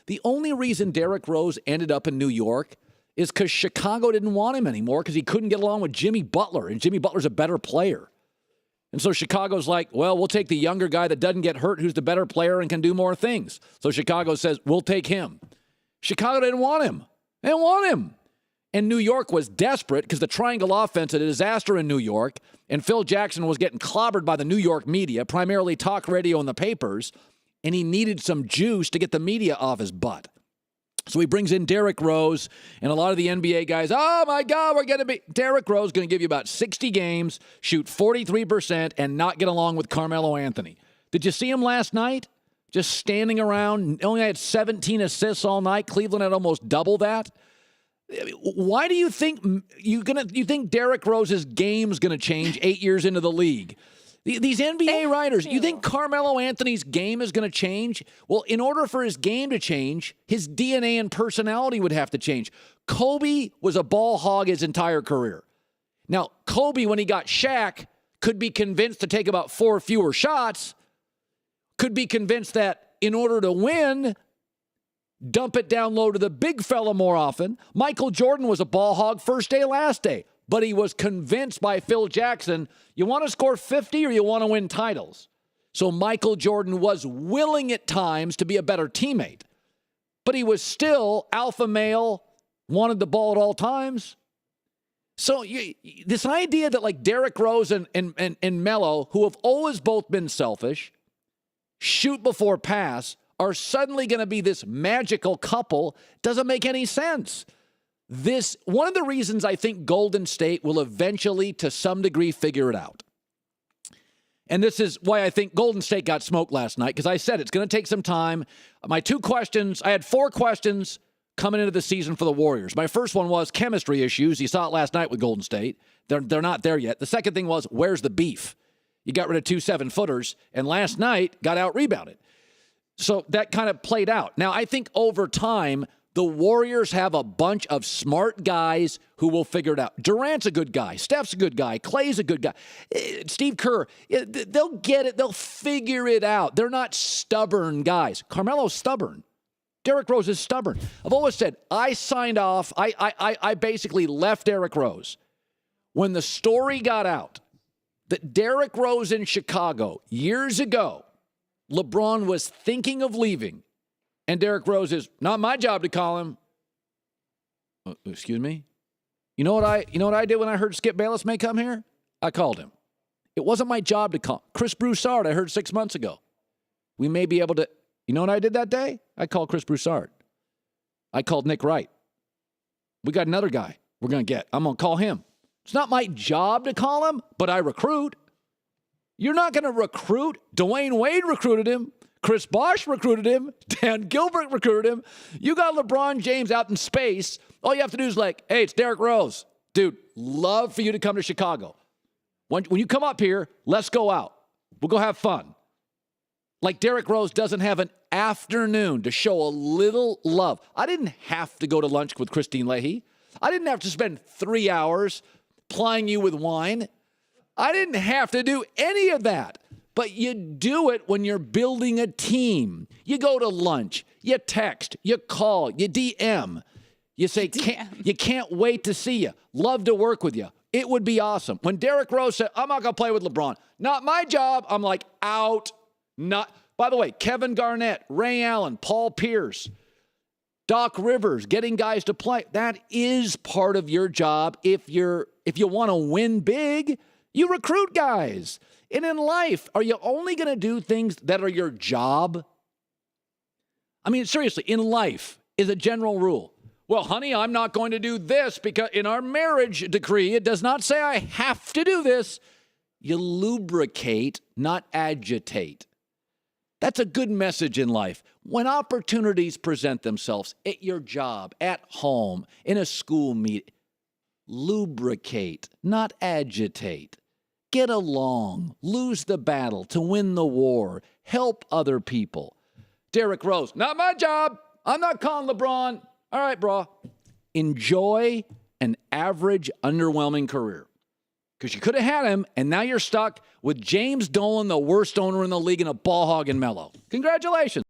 The only reason Derrick Rose ended up in New York is because Chicago didn't want him anymore because he couldn't get along with Jimmy Butler, and Jimmy Butler's a better player. And so Chicago's like, well, we'll take the younger guy that doesn't get hurt, who's the better player and can do more things. So Chicago says, we'll take him. Chicago didn't want him. They didn't want him. And New York was desperate because the triangle offense had a disaster in New York, and Phil Jackson was getting clobbered by the New York media, primarily talk radio and the papers, and he needed some juice to get the media off his butt. So he brings in Derrick Rose, and a lot of the NBA guys, oh, my God, we're going to be... Derrick Rose going to give you about 60 games, shoot 43%, and not get along with Carmelo Anthony. Did you see him last night? Just standing around, only had 17 assists all night. Cleveland had almost double that. Why do you think you think Derrick Rose's game's going to change 8 years into the league? These NBA writers, you think Carmelo Anthony's game is going to change? Well, in order for his game to change, his DNA and personality would have to change. Kobe was a ball hog his entire career. Now, Kobe, when he got Shaq, could be convinced to take about 4 fewer shots, could be convinced that in order to win, dump it down low to the big fella more often. Michael Jordan was a ball hog first day, last day. But he was convinced by Phil Jackson, you want to score 50 or you want to win titles. So Michael Jordan was willing at times to be a better teammate. But he was still alpha male, wanted the ball at all times. So this idea that like Derrick Rose and Melo, who have always both been selfish, shoot before pass, are suddenly going to be this magical couple doesn't make any sense. One of the reasons I think Golden State will eventually, to some degree, figure it out. And this is why I think Golden State got smoked last night, because I said it's going to take some time. My 2 questions, I had 4 questions coming into the season for the Warriors. My first one was chemistry issues. You saw it last night with Golden State. They're not there yet. The second thing was, where's the beef? You got rid of 2 7-footers, and last night got out-rebounded. So that kind of played out. Now, I think over time, the Warriors have a bunch of smart guys who will figure it out. Durant's a good guy. Steph's a good guy. Clay's a good guy. Steve Kerr, they'll get it. They'll figure it out. They're not stubborn guys. Carmelo's stubborn. Derrick Rose is stubborn. I've always said, I signed off. I basically left Derrick Rose. When the story got out that Derrick Rose in Chicago years ago, LeBron was thinking of leaving, and Derrick Rose is not my job to call him. Excuse me? You know what I did when I heard Skip Bayless may come here? I called him. It wasn't my job to call. Chris Broussard, I heard 6 months ago. We may be able to. You know what I did that day? I called Chris Broussard. I called Nick Wright. We got another guy we're going to get. I'm going to call him. It's not my job to call him, but I recruit. You're not going to recruit. Dwayne Wade recruited him. Chris Bosh recruited him. Dan Gilbert recruited him. You got LeBron James out in space. All you have to do is like, hey, it's Derrick Rose. Dude, love for you to come to Chicago. When you come up here, let's go out. We'll go have fun. Like Derrick Rose doesn't have an afternoon to show a little love. I didn't have to go to lunch with Kristine Leahy. I didn't have to spend 3 hours plying you with wine. I didn't have to do any of that. But you do it when you're building a team. You go to lunch, you text, you call, you DM. You say, you can't wait to see you. Love to work with you. It would be awesome. When Derrick Rose said, I'm not going to play with LeBron. Not my job. I'm like, out. Not. By the way, Kevin Garnett, Ray Allen, Paul Pierce, Doc Rivers, getting guys to play. That is part of your job. If you want to win big, you recruit guys. And in life, are you only going to do things that are your job? I mean, seriously, in life is a general rule. Well, honey, I'm not going to do this because in our marriage decree, it does not say I have to do this. You lubricate, not agitate. That's a good message in life. When opportunities present themselves at your job, at home, in a school meeting, lubricate, not agitate. Get along, lose the battle to win the war, help other people. Derrick Rose, not my job. I'm not calling LeBron. All right, bro. Enjoy an average, underwhelming career. Because you could have had him, and now you're stuck with James Dolan, the worst owner in the league, and a ball hog in Melo. Congratulations.